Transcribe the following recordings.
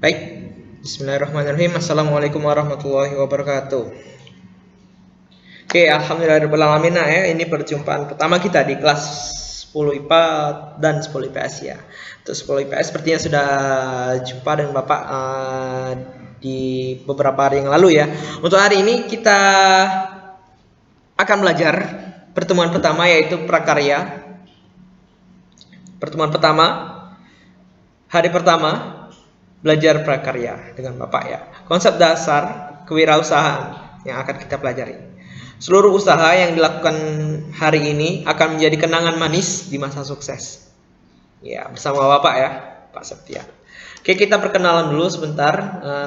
Baik, Bismillahirrahmanirrahim. Assalamualaikum warahmatullahi wabarakatuh. Oke, alhamdulillahirrahmanirrahim. Ini perjumpaan pertama kita di kelas 10 IPA dan 10 IPS ya. Untuk 10 IPS sepertinya sudah jumpa dengan Bapak di beberapa hari yang lalu ya. Untuk hari ini kita akan belajar pertemuan pertama yaitu prakarya. Pertemuan pertama, hari pertama belajar prakarya dengan Bapak ya. Konsep dasar kewirausahaan yang akan kita pelajari. Seluruh usaha yang dilakukan hari ini akan menjadi kenangan manis di masa sukses. Ya, bersama Bapak ya, Pak Septian. Oke, kita perkenalan dulu sebentar.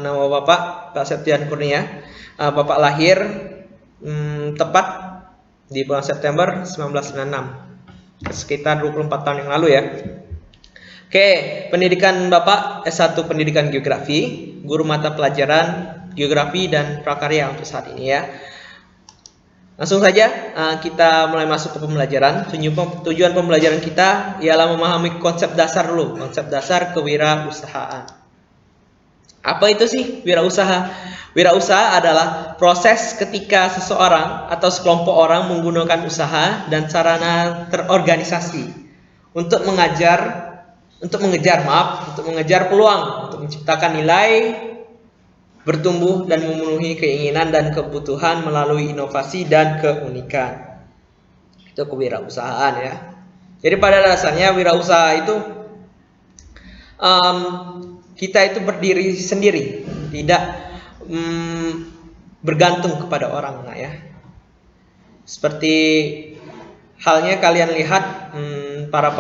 Nama Bapak, Pak Septian Kurnia. Bapak lahir tepat di bulan September 1996. Sekitar 24 tahun yang lalu ya. Oke, pendidikan Bapak S1 Pendidikan Geografi, guru mata pelajaran Geografi dan Prakarya untuk saat ini ya. Langsung saja kita mulai masuk ke pembelajaran. Tujuan pembelajaran kita ialah memahami konsep dasar dulu, konsep dasar kewirausahaan. Apa itu sih wirausaha? Wirausaha adalah proses ketika seseorang atau sekelompok orang menggunakan usaha dan sarana terorganisasi untuk mengejar peluang untuk menciptakan nilai, bertumbuh dan memenuhi keinginan dan kebutuhan melalui inovasi dan keunikan. Itu kewirausahaan ya. Jadi pada dasarnya wirausaha itu kita itu berdiri sendiri, tidak bergantung kepada orang ya. Seperti halnya kalian lihat para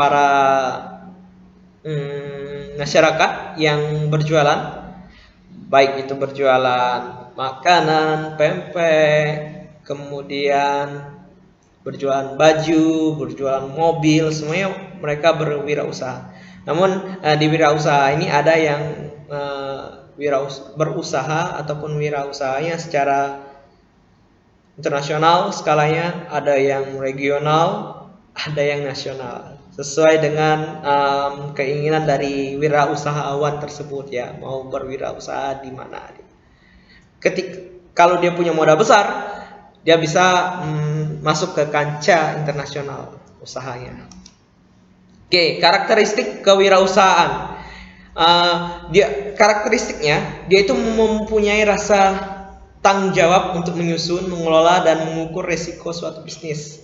masyarakat yang berjualan, baik itu berjualan makanan, pempek, kemudian berjualan baju, berjualan mobil, semuanya mereka berwirausaha. Namun di wirausaha ini ada yang berusaha ataupun wirausahanya secara internasional skalanya, ada yang regional, ada yang nasional. Sesuai dengan keinginan dari wirausahawan tersebut ya, mau berwirausaha di mana. Kalau dia punya modal besar, dia bisa masuk ke kancah internasional usahanya. Oke, karakteristik kewirausahaan. Karakteristiknya dia itu mempunyai rasa tanggung jawab untuk menyusun, mengelola dan mengukur resiko suatu bisnis.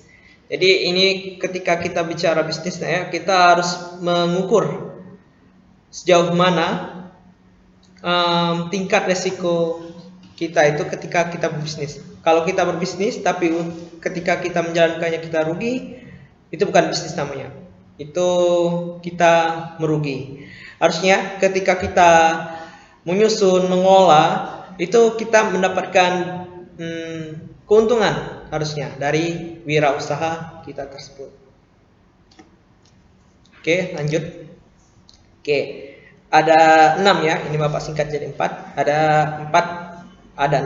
Jadi ini ketika kita bicara bisnis ya, kita harus mengukur sejauh mana tingkat resiko kita itu ketika kita berbisnis. Kalau kita berbisnis tapi ketika kita menjalankannya kita rugi, itu bukan bisnis namanya. Itu kita merugi. Harusnya ketika kita menyusun, mengolah, itu kita mendapatkan keuntungan harusnya dari wirausaha kita tersebut. Oke, lanjut. Oke, ada 6 ya. Ini Bapak singkat jadi 4. Ada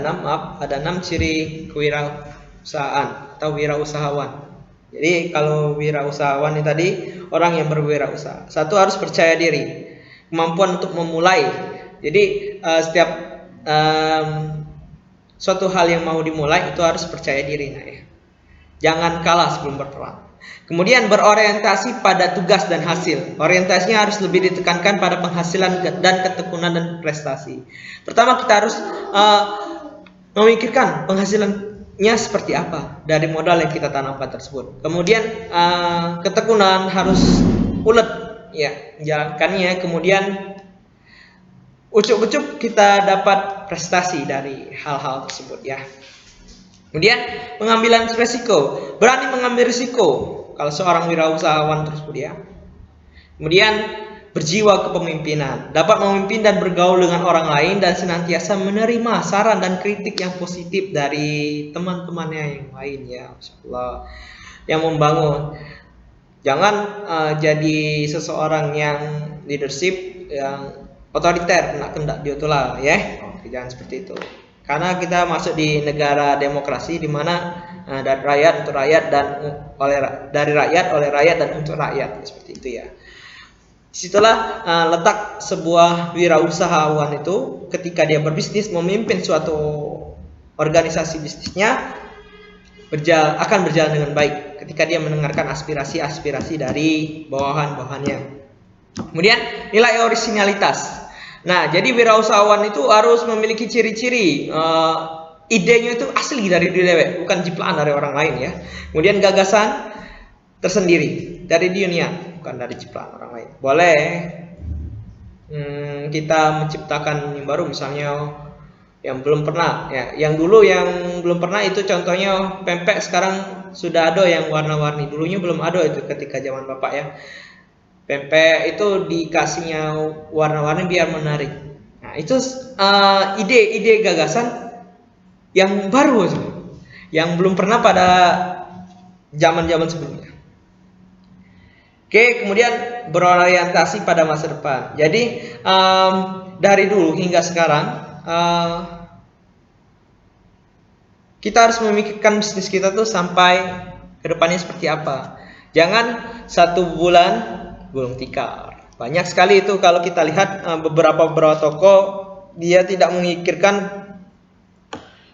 6 ciri kewirausahaan atau wirausahawan. Jadi kalau wirausahawan ini tadi orang yang berwirausaha. Satu, harus percaya diri, kemampuan untuk memulai. Jadi setiap suatu hal yang mau dimulai itu harus percaya diri ya. Jangan kalah sebelum berperang. Kemudian berorientasi pada tugas dan hasil. Orientasinya harus lebih ditekankan pada penghasilan dan ketekunan dan prestasi. Pertama kita harus memikirkan penghasilannya seperti apa dari modal yang kita tanamkan tersebut. Kemudian ketekunan harus ulet ya menjalankannya. Kemudian ucuk-ucuk kita dapat prestasi dari hal-hal tersebut ya. Kemudian pengambilan risiko, berani mengambil risiko kalau seorang wirausahawan tersebut ya. Kemudian berjiwa kepemimpinan, dapat memimpin dan bergaul dengan orang lain dan senantiasa menerima saran dan kritik yang positif dari teman-temannya yang lain ya. Masyaallah, yang membangun. Jangan jadi seseorang yang leadership yang otoriter, nak kendak diotola ya. Jangan seperti itu. Karena kita masuk di negara demokrasi di mana dari rakyat untuk rakyat dan dari rakyat oleh rakyat dan untuk rakyat, seperti itu ya. Disitulah letak sebuah wirausahawan itu ketika dia berbisnis, memimpin suatu organisasi bisnisnya akan berjalan dengan baik ketika dia mendengarkan aspirasi-aspirasi dari bawahan-bawahannya. Kemudian nilai orisinalitas. Nah, jadi wirausahawan itu harus memiliki ciri-ciri idenya itu asli dari diri, bukan jiplakan dari orang lain ya. Kemudian gagasan tersendiri dari dunia, bukan dari ciptaan orang lain. Boleh kita menciptakan yang baru, misalnya yang belum pernah ya, yang dulu yang belum pernah itu contohnya pempek, sekarang sudah ada yang warna-warni, dulunya belum ada itu ketika zaman bapak ya. Pempek itu dikasihnya warna-warni biar menarik. Nah, itu ide-ide gagasan yang baru, yang belum pernah pada zaman-zaman sebelumnya. Oke, kemudian berorientasi pada masa depan. Jadi dari dulu hingga sekarang kita harus memikirkan bisnis kita tuh sampai ke depannya seperti apa. Jangan satu bulan gulung tikar. Banyak sekali itu kalau kita lihat beberapa toko, dia tidak memikirkan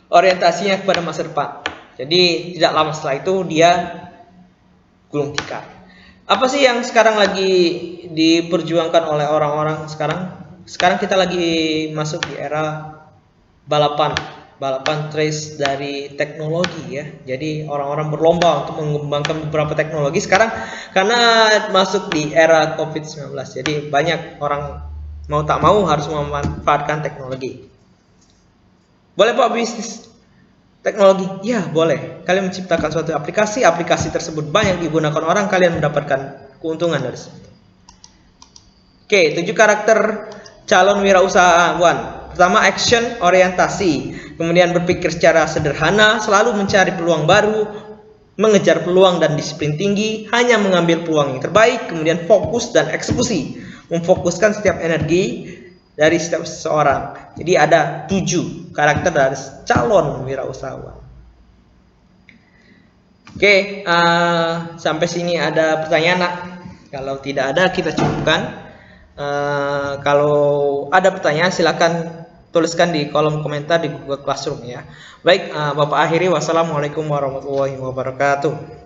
orientasinya kepada masa depan. Jadi tidak lama setelah itu dia gulung tikar. Apa sih yang sekarang lagi diperjuangkan oleh orang-orang sekarang? Sekarang kita lagi masuk di era balapan trace dari teknologi ya. Jadi orang-orang berlomba untuk mengembangkan beberapa teknologi sekarang karena masuk di era COVID-19. Jadi banyak orang mau tak mau harus memanfaatkan teknologi. Boleh Pak bisnis teknologi? Ya boleh. Kalian menciptakan suatu aplikasi tersebut banyak digunakan orang, kalian mendapatkan keuntungan dari situ. Oke, 7 karakter calon wirausahawan. Pertama, action orientasi. Kemudian berpikir secara sederhana, selalu mencari peluang baru, mengejar peluang dan disiplin tinggi, hanya mengambil peluang yang terbaik. Kemudian fokus dan eksekusi, memfokuskan setiap energi dari setiap seseorang. Jadi ada 7 karakter dari calon wirausahawan. Oke, sampai sini ada pertanyaan nak? Kalau tidak ada kita cukupkan. Kalau ada pertanyaan silakan tuliskan di kolom komentar di Google Classroom ya. Baik, Bapak akhiri, wassalamualaikum warahmatullahi wabarakatuh.